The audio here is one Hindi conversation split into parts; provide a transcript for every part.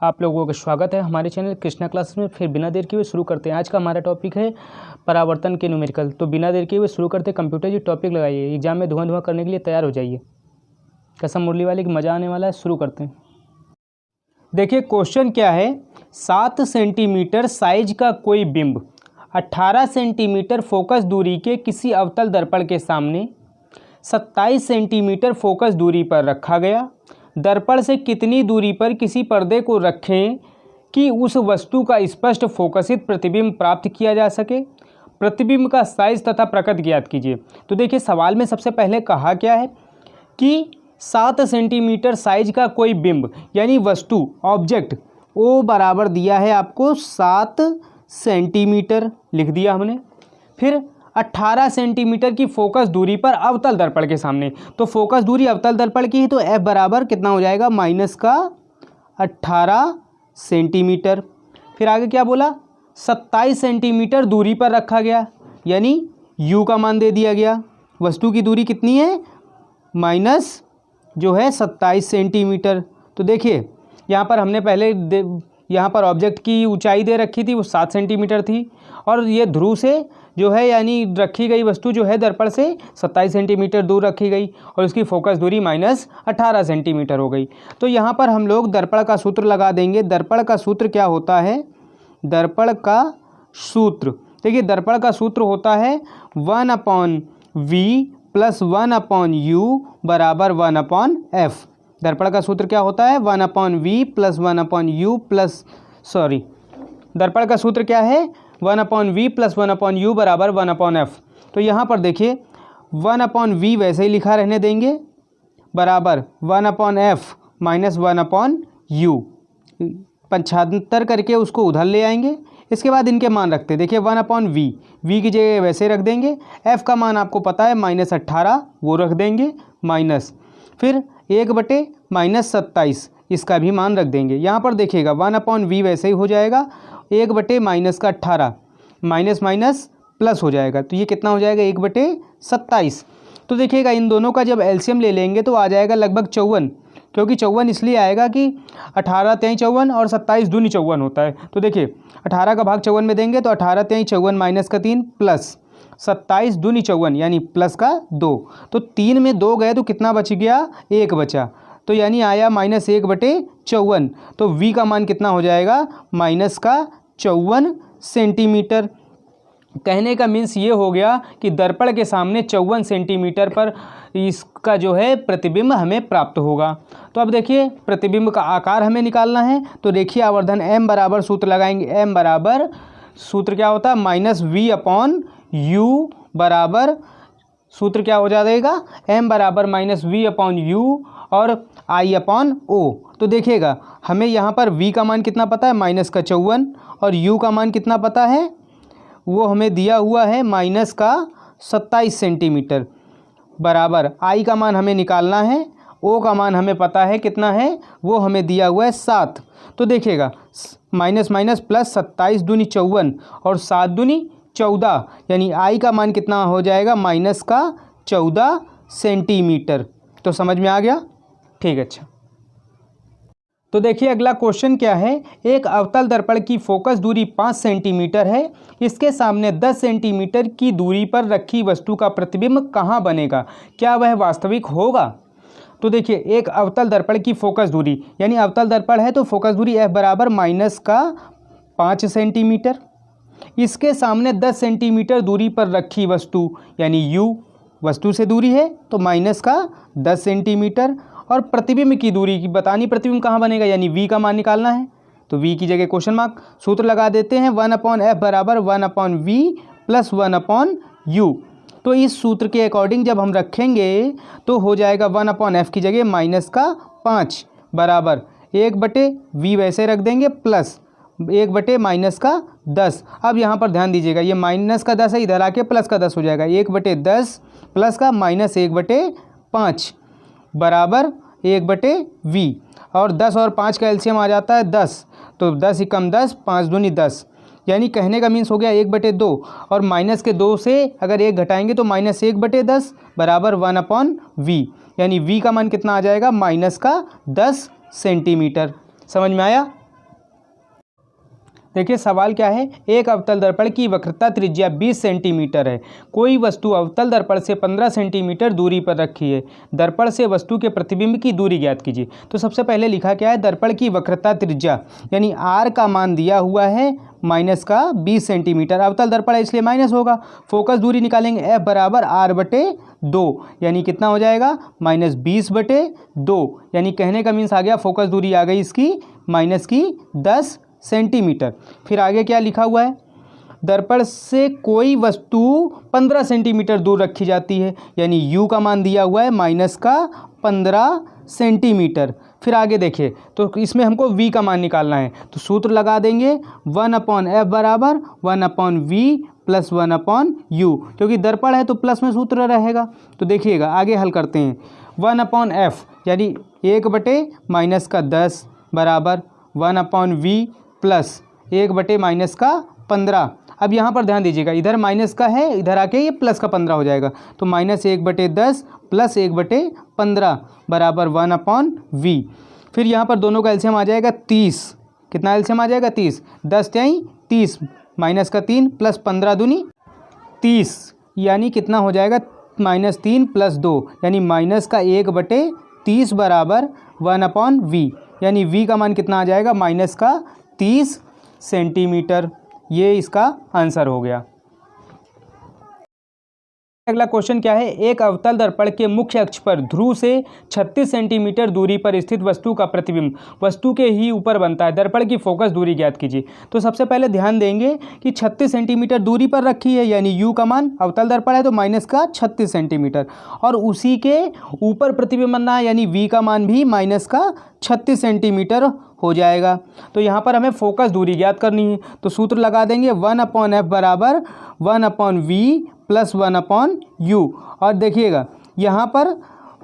आप लोगों का स्वागत है हमारे चैनल कृष्णा क्लासेस में। फिर बिना देर किए हुए शुरू करते हैं। आज का हमारा टॉपिक है परावर्तन के न्यूमेरिकल। तो बिना देर किए हुए शुरू करते हैं। कंप्यूटर जी टॉपिक लगाइए, एग्जाम में धुआं धुआं करने के लिए तैयार हो जाइए। कसम मुरली वाले की मज़ा आने वाला है। शुरू करते हैं। देखिए क्वेश्चन क्या है। 7 सेंटीमीटर साइज का कोई बिंब 18 सेंटीमीटर फोकस दूरी के किसी अवतल दर्पण के सामने 27 सेंटीमीटर फोकस दूरी पर रखा गया। दर्पण से कितनी दूरी पर किसी पर्दे को रखें कि उस वस्तु का स्पष्ट फोकसित प्रतिबिंब प्राप्त किया जा सके। प्रतिबिंब का साइज तथा प्रकृति ज्ञात कीजिए। तो देखिए सवाल में सबसे पहले कहा क्या है कि 7 सेंटीमीटर साइज का कोई बिंब यानी वस्तु ऑब्जेक्ट वो बराबर दिया है आपको 7 सेंटीमीटर लिख दिया हमने। फिर 18 सेंटीमीटर की फोकस दूरी पर अवतल दर्पण के सामने। तो फोकस दूरी अवतल दर्पण की है तो F बराबर कितना हो जाएगा माइनस का 18 सेंटीमीटर। फिर आगे क्या बोला 27 सेंटीमीटर दूरी पर रखा गया यानी U का मान दे दिया गया। वस्तु की दूरी कितनी है माइनस जो है 27 सेंटीमीटर। तो देखिए यहाँ पर हमने पहले यहाँ पर ऑब्जेक्ट की ऊंचाई दे रखी थी वो 7 सेंटीमीटर थी और ये ध्रुव से जो है यानी रखी गई वस्तु जो है दर्पण से 27 सेंटीमीटर दूर रखी गई और उसकी फोकस दूरी माइनस 18 सेंटीमीटर हो गई। तो यहाँ पर हम लोग दर्पण का सूत्र लगा देंगे। दर्पण का सूत्र क्या होता है। दर्पण का सूत्र देखिए दर्पण का सूत्र होता है 1/v + 1/u बराबर 1/f। दर्पण का सूत्र क्या होता है 1/v + 1/u प्लस दर्पण का सूत्र क्या है 1/v + 1/u बराबर 1/f। तो यहाँ पर देखिए 1/v वैसे ही लिखा रहने देंगे बराबर 1/f माइनस 1/u। 75 करके उसको उधर ले आएंगे। इसके बाद इनके मान रखते हैं। देखिए 1/v v की जगह वैसे रख देंगे। f का मान आपको पता है -18 वो रख देंगे माइनस। फिर 1/- -27 इसका भी मान रख देंगे। यहाँ पर देखिएगा 1/v वैसे ही हो जाएगा 1/- -18 माइनस माइनस प्लस हो जाएगा। तो ये कितना हो जाएगा 1/27। तो देखिएगा इन दोनों का जब एलसीएम ले लेंगे तो आ जाएगा लगभग 54। क्योंकि 54 इसलिए आएगा कि 18 × 3 = 54 और 27 दूनी 54 होता है। तो देखिए 18 का भाग 54 में देंगे तो 18 × 3 = 54 माइनस का 3 प्लस 27 दूनी 54 यानी प्लस का 2। तो 3 में 2 गए तो कितना बच गया 1 बचा। तो यानी आया -1/54। तो v का मान कितना हो जाएगा माइनस का 54 सेंटीमीटर। कहने का मीन्स ये हो गया कि दर्पण के सामने 54 सेंटीमीटर पर इसका जो है प्रतिबिंब हमें प्राप्त होगा। तो अब देखिए प्रतिबिंब का आकार हमें निकालना है। तो रेखीय आवर्धन m बराबर सूत्र लगाएंगे। m बराबर सूत्र क्या होता है -v/u बराबर सूत्र क्या हो जाएगा m बराबर -v/u और I/O। तो देखिएगा हमें यहाँ पर v का मान कितना पता है -54 और u का मान कितना पता है वो हमें दिया हुआ है -27 सेंटीमीटर बराबर I का मान हमें निकालना है। O का मान हमें पता है कितना है वो हमें दिया हुआ है 7। तो देखिएगा माइनस माइनस प्लस 27 दूनी 54 और 7 दूनी 14 यानी I का मान कितना हो जाएगा -14 सेंटीमीटर। तो समझ में आ गया ठीक। अच्छा तो देखिए अगला क्वेश्चन क्या है। एक अवतल दर्पण की फोकस दूरी 5 सेंटीमीटर है। इसके सामने 10 सेंटीमीटर की दूरी पर रखी वस्तु का प्रतिबिंब कहाँ बनेगा, क्या वह वास्तविक होगा। तो देखिए एक अवतल दर्पण की फोकस दूरी यानी अवतल दर्पण है तो फोकस दूरी F बराबर -5 सेंटीमीटर। इसके सामने 10 सेंटीमीटर दूरी पर रखी वस्तु यानी U वस्तु से दूरी है तो -10 सेंटीमीटर। और प्रतिबिंब की दूरी की बतानी, प्रतिबिंब कहाँ बनेगा यानी v का मान निकालना है। तो v की जगह क्वेश्चन मार्क। सूत्र लगा देते हैं 1/f बराबर 1/v + 1/u। तो इस सूत्र के अकॉर्डिंग जब हम रखेंगे तो हो जाएगा 1/f की जगह -5 बराबर 1/v वैसे रख देंगे प्लस 1/-10। अब यहाँ पर ध्यान दीजिएगा ये -10 है इधर आके +10 हो जाएगा 1/10 प्लस का -1/5 बराबर 1/v और 10 और 5 का एलसीएम आ जाता है 10। तो 10 × 10 5 दूनी 10 यानी कहने का मीन्स हो गया 1/2 और माइनस के 2 से अगर 1 घटाएंगे तो -1/10 बराबर 1/v यानी v का मान कितना आ जाएगा -10 सेंटीमीटर। समझ में आया देखिए सवाल क्या है, एक अवतल दर्पण की वक्रता त्रिज्या 20 सेंटीमीटर है। कोई वस्तु अवतल दर्पण से 15 सेंटीमीटर दूरी पर रखी है। दर्पण से वस्तु के प्रतिबिंब की दूरी ज्ञात कीजिए। तो सबसे पहले लिखा क्या है, दर्पण की वक्रता त्रिज्या यानी आर का मान दिया हुआ है माइनस का 20 सेंटीमीटर। अवतल दर्पण है इसलिए माइनस होगा। फोकस दूरी निकालेंगे, एफ बराबर आर बटे 2 यानी कितना हो जाएगा, माइनस 20 बटे 2 यानी कहने का मीन्स आ गया, फोकस दूरी आ गई इसकी माइनस की 10 सेंटीमीटर। फिर आगे क्या लिखा हुआ है, दर्पण से कोई वस्तु 15 सेंटीमीटर दूर रखी जाती है यानी u का मान दिया हुआ है माइनस का 15 सेंटीमीटर। फिर आगे देखिए, तो इसमें हमको v का मान निकालना है, तो सूत्र लगा देंगे 1/f बराबर 1/v प्लस 1/u, क्योंकि दर्पण है तो प्लस में सूत्र रहेगा। तो देखिएगा आगे हल करते हैं, 1/f यानी 1 बटे माइनस का 10 बराबर 1/v प्लस 1 बटे माइनस का 15। अब यहाँ पर ध्यान दीजिएगा, इधर माइनस का है, इधर आके ये प्लस का 15 हो जाएगा, तो माइनस 1 बटे 10 प्लस 1 बटे 15 बराबर 1/v। फिर यहाँ पर दोनों का एलसीएम आ जाएगा 30। कितना एलसीएम आ जाएगा, 30। 10 त्याई 30 माइनस का 3 प्लस 15 दूनी 30 यानी कितना हो जाएगा, -3 प्लस 2 यानी माइनस का 1 बटे 30 बराबर 1/v यानी v का मान कितना आ जाएगा, माइनस का 30 सेंटीमीटर। ये इसका आंसर हो गया। अगला क्वेश्चन क्या है, एक अवतल दर्पण के मुख्य अक्ष पर ध्रुव से 36 सेंटीमीटर दूरी पर स्थित वस्तु का प्रतिबिंब वस्तु के ही ऊपर बनता है। दर्पण की फोकस दूरी ज्ञात कीजिए। तो सबसे पहले ध्यान देंगे कि 36 सेंटीमीटर दूरी पर रखी है यानी u का मान, अवतल दर्पण है तो माइनस का 36 सेंटीमीटर, और उसी के ऊपर प्रतिबिंब बनना है यानी v का मान भी माइनस का 36 सेंटीमीटर हो जाएगा। तो यहाँ पर हमें फोकस दूरी ज्ञात करनी है, तो सूत्र लगा देंगे 1/f बराबर 1/v प्लस 1/u। और देखिएगा यहाँ पर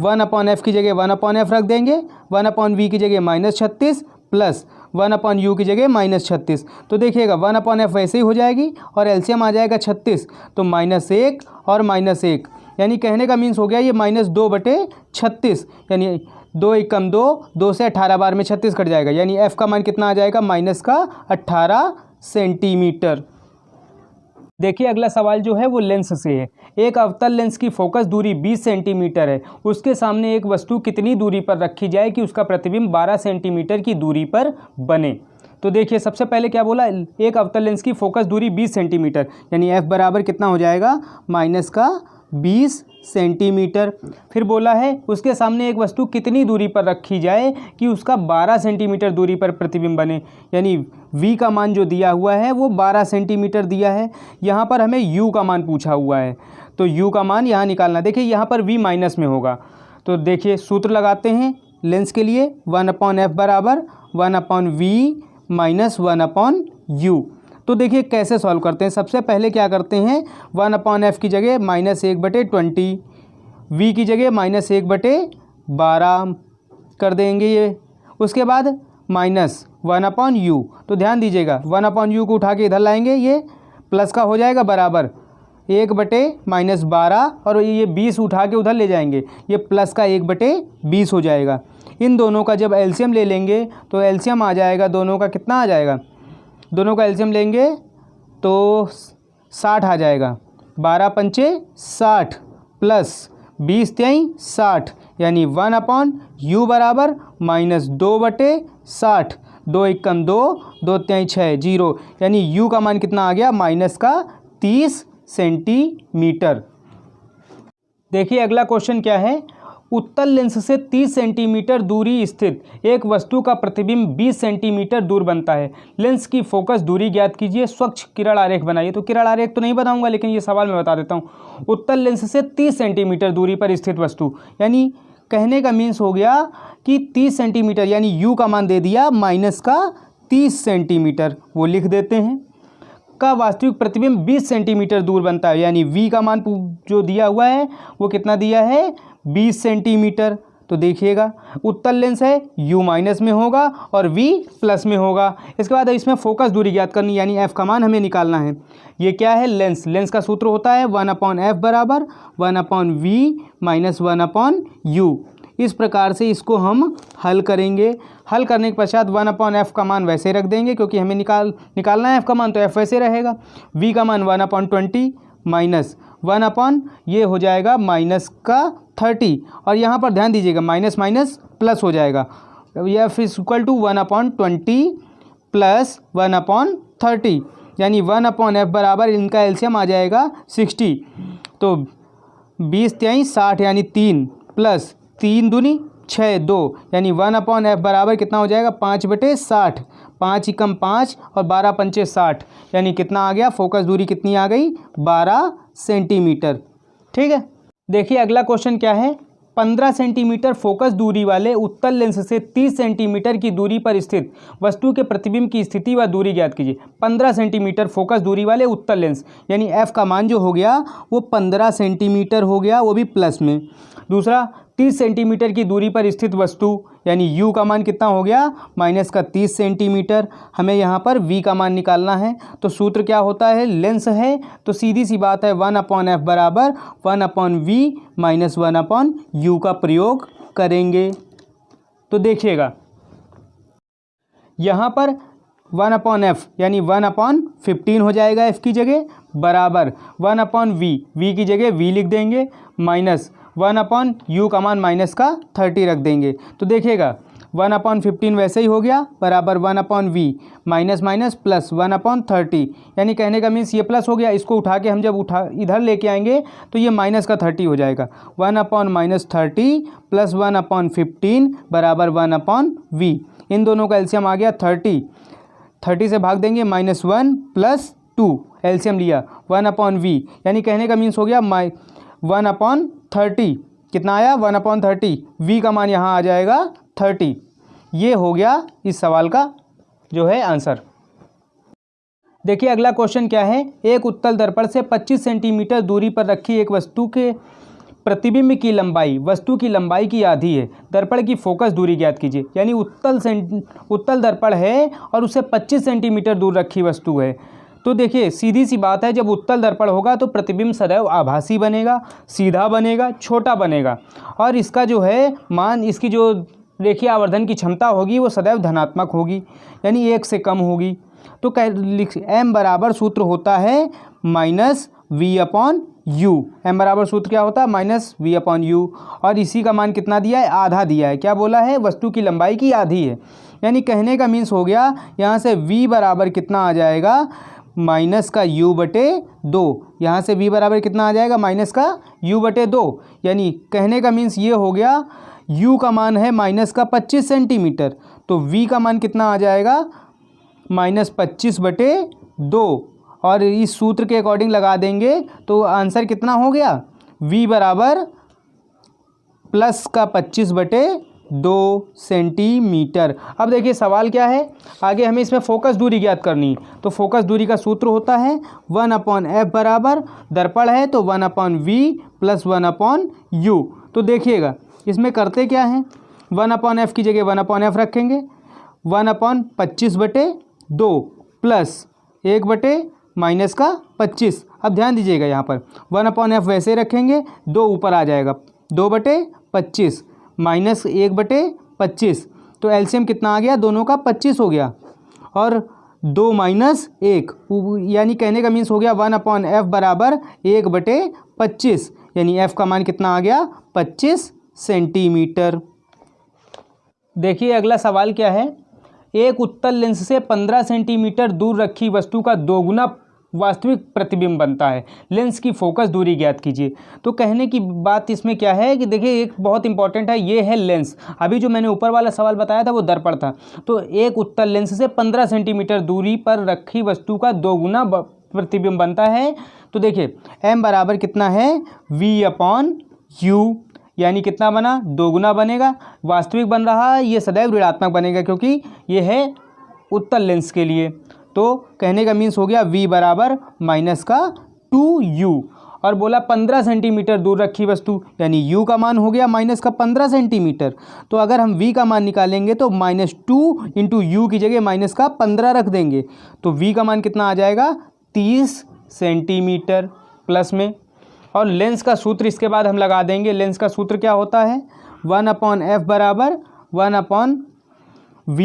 1/f की जगह 1/f रख देंगे, 1/v की जगह -36 प्लस 1/u की जगह -36। तो देखिएगा 1/f वैसे ही हो जाएगी और एलसीएम आ जाएगा 36, तो -1 और -1 यानी कहने का मीन्स हो गया ये -2 बटे 36 यानी 2 एकम 2, 2 से 18 बार में 36 कट जाएगा यानी f का मान कितना आ जाएगा, माइनस का 18 सेंटीमीटर। देखिए अगला सवाल जो है वो लेंस से है। एक अवतल लेंस की फोकस दूरी 20 सेंटीमीटर है। उसके सामने एक वस्तु कितनी दूरी पर रखी जाए कि उसका प्रतिबिंब 12 सेंटीमीटर की दूरी पर बने। तो देखिए सबसे पहले क्या बोला, एक अवतल लेंस की फोकस दूरी 20 सेंटीमीटर यानी f बराबर कितना हो जाएगा, माइनस का 20 सेंटीमीटर। फिर बोला है उसके सामने एक वस्तु कितनी दूरी पर रखी जाए कि उसका 12 सेंटीमीटर दूरी पर प्रतिबिंब बने यानी v का मान जो दिया हुआ है वो 12 सेंटीमीटर दिया है। यहाँ पर हमें u का मान पूछा हुआ है, तो u का मान यहाँ निकालना। देखिए यहाँ पर v माइनस में होगा, तो देखिए सूत्र लगाते हैं लेंस के लिए, 1/f बराबर 1/v माइनस 1/u। तो देखिए कैसे सॉल्व करते हैं। सबसे पहले क्या करते हैं, 1/f की जगह -1/20, v की जगह -1/12 कर देंगे ये। उसके बाद -1/u। तो ध्यान दीजिएगा 1/u को उठा के इधर लाएंगे, ये प्लस का हो जाएगा बराबर 1/-12 और ये 20 उठा के उधर ले जाएंगे, ये प्लस का 1/20 हो जाएगा। इन दोनों का जब एलसीएम ले लेंगे तो एलसीएम आ जाएगा, दोनों का कितना आ जाएगा, दोनों का एलसीएम लेंगे तो 60 आ जाएगा, 12 पंचे 60 प्लस 20 त्याई 60 यानी 1/u बराबर -2/60, 2 एकम 2, 2 त्याई 6, 0 यानी u का मान कितना आ गया, माइनस का 30 सेंटीमीटर। देखिए अगला क्वेश्चन क्या है, उत्तल लेंस से 30 सेंटीमीटर दूरी स्थित एक वस्तु का प्रतिबिंब 20 सेंटीमीटर दूर बनता है। लेंस की फोकस दूरी ज्ञात कीजिए, स्वच्छ किरण आरेख बनाइए। तो किरण आरेख तो नहीं बनाऊंगा लेकिन ये सवाल मैं बता देता हूँ। उत्तल लेंस से 30 सेंटीमीटर दूरी पर स्थित वस्तु यानी कहने का मीन्स हो गया कि 30 सेंटीमीटर यानी u का मान दे दिया माइनस का 30 सेंटीमीटर, वो लिख देते हैं, का वास्तविक प्रतिबिंब 20 सेंटीमीटर दूर बनता है यानी v का मान जो दिया हुआ है वो कितना दिया है, 20 सेंटीमीटर। तो देखिएगा उत्तल लेंस है, u माइनस में होगा और v प्लस में होगा। इसके बाद इसमें फोकस दूरी ज्ञात करनी यानी f का मान हमें निकालना है। ये क्या है, लेंस। लेंस का सूत्र होता है 1/f बराबर 1/v माइनस 1/u। इस प्रकार से इसको हम हल करेंगे। हल करने के पश्चात 1/f का मान वैसे रख देंगे, क्योंकि हमें निकालना है f का मान, तो f वैसे रहेगा। v का मान 1/20 माइनस 1 ये हो जाएगा माइनस का 30, और यहाँ पर ध्यान दीजिएगा माइनस माइनस प्लस हो जाएगा। f is equal to 1/20 plus 1/30, यानी 1/f बराबर इनका एलसीएम आ जाएगा 60। तो 20 23 60 यानी 3 प्लस 3 दूनी 6 2, यानी 1/f बराबर कितना हो जाएगा 5/60। 5 एकम 5 और 12 पंचे 60, यानी कितना आ गया, फोकस दूरी कितनी आ गई 12 सेंटीमीटर। ठीक है, देखिए अगला क्वेश्चन क्या है। 15 सेंटीमीटर फोकस दूरी वाले उत्तल लेंस से 30 सेंटीमीटर की दूरी पर स्थित वस्तु के प्रतिबिंब की स्थिति व दूरी ज्ञात कीजिए। 15 सेंटीमीटर फोकस दूरी वाले उत्तल लेंस, यानी f का मान जो हो गया वो 15 सेंटीमीटर हो गया, वो भी प्लस में। दूसरा 30 सेंटीमीटर की दूरी पर स्थित वस्तु, यानी u का मान कितना हो गया माइनस का 30 सेंटीमीटर। हमें यहाँ पर v का मान निकालना है, तो सूत्र क्या होता है, लेंस है तो सीधी सी बात है 1/f बराबर 1/v माइनस 1/u का प्रयोग करेंगे। तो देखिएगा यहाँ पर 1/f यानी 1/15 हो जाएगा f की जगह, बराबर 1/v, v की जगह v लिख देंगे, माइनस 1/u का मान माइनस का 30 रख देंगे। तो देखिएगा 1/15 वैसे ही हो गया, बराबर 1/v माइनस माइनस प्लस 1/30, यानी कहने का मीन्स ये प्लस हो गया, इसको उठा के हम जब इधर लेके आएंगे तो ये माइनस का 30 हो जाएगा। 1/-30 प्लस 1/15 बराबर 1/v। इन दोनों का एलसीएम आ गया 30 से भाग देंगे -1 प्लस 2, एलसीएम लिया 1/v, यानी कहने का मीन्स हो गया 1/30। कितना आया 1/30, v का मान यहाँ आ जाएगा 30। ये हो गया इस सवाल का जो है आंसर। देखिए अगला क्वेश्चन क्या है। एक उत्तल दर्पण से 25 सेंटीमीटर दूरी पर रखी एक वस्तु के प्रतिबिंब की लंबाई वस्तु की लंबाई की आधी है। दर्पण की फोकस दूरी ज्ञात कीजिए। यानी उत्तल दर्पण है और उससे 25 सेंटीमीटर दूर रखी वस्तु है। तो देखिए सीधी सी बात है, जब उत्तल दर्पण होगा तो प्रतिबिंब सदैव आभासी बनेगा, सीधा बनेगा, छोटा बनेगा, और इसका जो है मान, इसकी जो रेखीय आवर्धन की क्षमता होगी वो सदैव धनात्मक होगी, यानी 1 से कम होगी। तो m बराबर सूत्र होता है -v/u। m बराबर सूत्र क्या होता है -v/u, और इसी का मान कितना दिया है, आधा दिया है। क्या बोला है, वस्तु की लंबाई की आधी है, यानी कहने का मीन्स हो गया यहाँ से v बराबर कितना आ जाएगा माइनस का u/2। यहाँ से v बराबर कितना आ जाएगा माइनस का u/2, यानी कहने का मीन्स ये हो गया u का मान है माइनस का 25 सेंटीमीटर, तो v का मान कितना आ जाएगा -25/2, और इस सूत्र के अकॉर्डिंग लगा देंगे तो आंसर कितना हो गया, v बराबर प्लस का 25/2 सेंटीमीटर। अब देखिए सवाल क्या है, आगे हमें इसमें फोकस दूरी ज्ञात करनी है। तो फोकस दूरी का सूत्र होता है 1/f बराबर, दर्पण है तो 1/v प्लस 1/u। तो देखिएगा इसमें करते क्या हैं, 1/f की जगह 1/f रखेंगे, 1/25/2 प्लस 1/ माइनस का 25। अब ध्यान दीजिएगा यहाँ पर 1/f वैसे रखेंगे, 2 ऊपर आ जाएगा, 2/25 माइनस 1/25, तो एलसीएम कितना आ गया, दोनों का 25 हो गया, और 2 माइनस 1, यानी कहने का मीन्स हो गया 1/f बराबर 1/25, यानी f का मान कितना आ गया 25 सेंटीमीटर। देखिए अगला सवाल क्या है। एक उत्तल लेंस से 15 सेंटीमीटर दूर रखी वस्तु का 2 गुना वास्तविक प्रतिबिंब बनता है। लेंस की फोकस दूरी ज्ञात कीजिए। तो कहने की बात इसमें क्या है कि देखिए एक बहुत इंपॉर्टेंट है, ये है लेंस। अभी जो मैंने ऊपर वाला सवाल बताया था वो दर्पण था। तो एक उत्तल लेंस से 15 सेंटीमीटर दूरी पर रखी वस्तु का 2 गुना प्रतिबिंब बनता है। तो देखिए m बराबर कितना है v/u, यानी कितना बना, 2 गुना बनेगा। वास्तविक बन रहा है, ये सदैव ऋणात्मक बनेगा क्योंकि ये है उत्तल लेंस के लिए। तो कहने का मीन्स हो गया v बराबर माइनस का 2u, और बोला 15 सेंटीमीटर दूर रखी वस्तु, यानी u का मान हो गया माइनस का 15 सेंटीमीटर। तो अगर हम v का मान निकालेंगे तो -2 इंटू u की जगह माइनस का 15 रख देंगे, तो v का मान कितना आ जाएगा 30 सेंटीमीटर प्लस में। और लेंस का सूत्र इसके बाद हम लगा देंगे। लेंस का सूत्र क्या होता है 1/f बराबर 1/v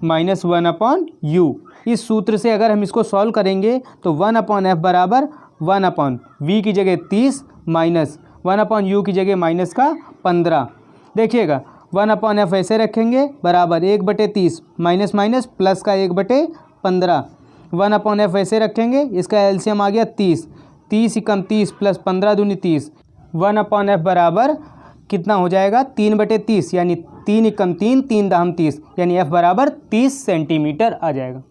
माइनस 1/u। इस सूत्र से अगर हम इसको सॉल्व करेंगे तो 1/f बराबर 1/v की जगह 30 माइनस 1/u की जगह माइनस का 15। देखिएगा 1/f ऐसे रखेंगे बराबर 1/30 माइनस माइनस प्लस का 1/15। 1/f ऐसे रखेंगे, इसका एलसीएम आ गया 30, 30 एकम 30 प्लस 15 दूनी 30। 1/f बराबर कितना हो जाएगा 3/30, यानी 3 एकम 3, 3 दाम 30, यानी f बराबर 30 सेंटीमीटर आ जाएगा।